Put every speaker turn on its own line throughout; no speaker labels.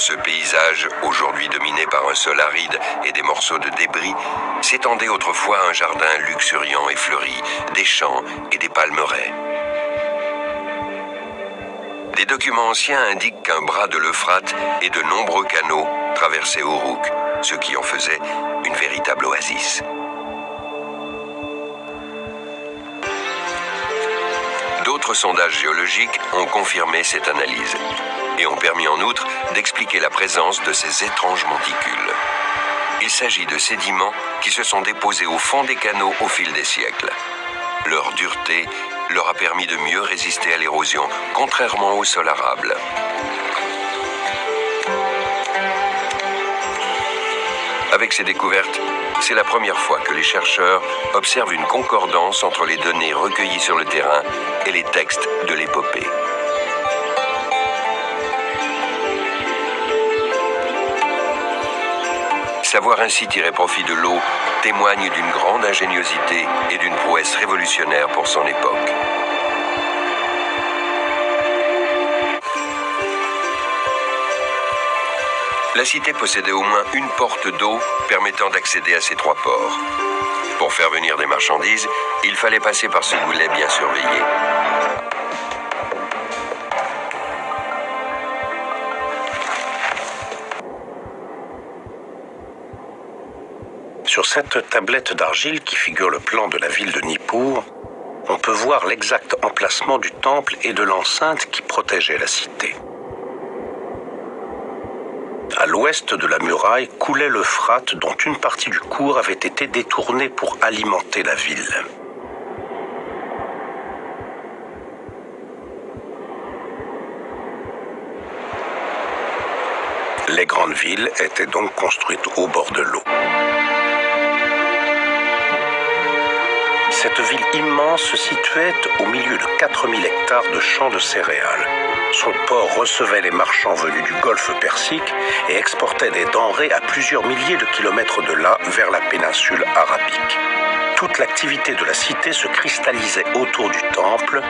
ce paysage, aujourd'hui dominé par un sol aride et des morceaux de débris, s'étendait autrefois un jardin luxuriant et fleuri, des champs et des palmeraies. Des documents anciens indiquent qu'un bras de l'Euphrate et de nombreux canaux traversaient Uruk, ce qui en faisait une véritable oasis. D'autres sondages géologiques ont confirmé cette analyse et ont permis en outre d'expliquer la présence de ces étranges monticules. Il s'agit de sédiments qui se sont déposés au fond des canaux au fil des siècles. Leur dureté leur a permis de mieux résister à l'érosion, contrairement au sol arable. Avec ces découvertes, c'est la première fois que les chercheurs observent une concordance entre les données recueillies sur le terrain et les textes de l'épopée. Savoir ainsi tirer profit de l'eau témoigne d'une grande ingéniosité et d'une prouesse révolutionnaire pour son époque. La cité possédait au moins une porte d'eau permettant d'accéder à ces trois ports. Pour faire venir des marchandises, il fallait passer par ce goulet bien surveillé.
Sur cette tablette d'argile qui figure le plan de la ville de Nippur, on peut voir l'exact emplacement du temple et de l'enceinte qui protégeait la cité. À l'ouest de la muraille coulait l'Euphrate dont une partie du cours avait été détournée pour alimenter la ville. Les grandes villes étaient donc construites au bord de l'eau. Cette ville immense se situait au milieu de 4000 hectares de champs de céréales. Son port recevait les marchands venus du golfe Persique et exportait des denrées à plusieurs milliers de kilomètres de là vers la péninsule arabique. Toute l'activité de la cité se cristallisait autour du temple,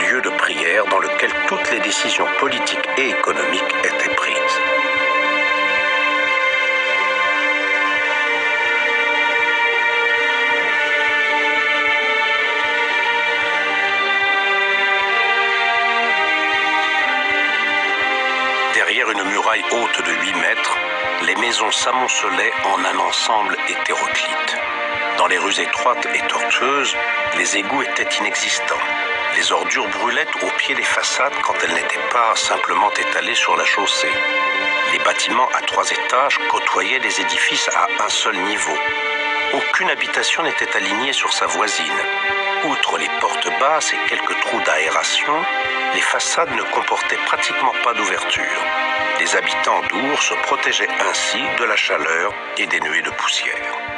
lieu de prière dans lequel toutes les décisions politiques et économiques étaient prises. Derrière une muraille haute de 8 mètres, les maisons s'amoncelaient en un ensemble hétéroclite. Dans les rues étroites et tortueuses, les égouts étaient inexistants. Les ordures brûlaient au pied des façades quand elles n'étaient pas simplement étalées sur la chaussée. Les bâtiments à 3 étages côtoyaient les édifices à un seul niveau. Aucune habitation n'était alignée sur sa voisine. Outre les portes basses et quelques trous d'aération, les façades ne comportaient pratiquement pas d'ouverture. Les habitants d'Ur se protégeaient ainsi de la chaleur et des nuées de poussière.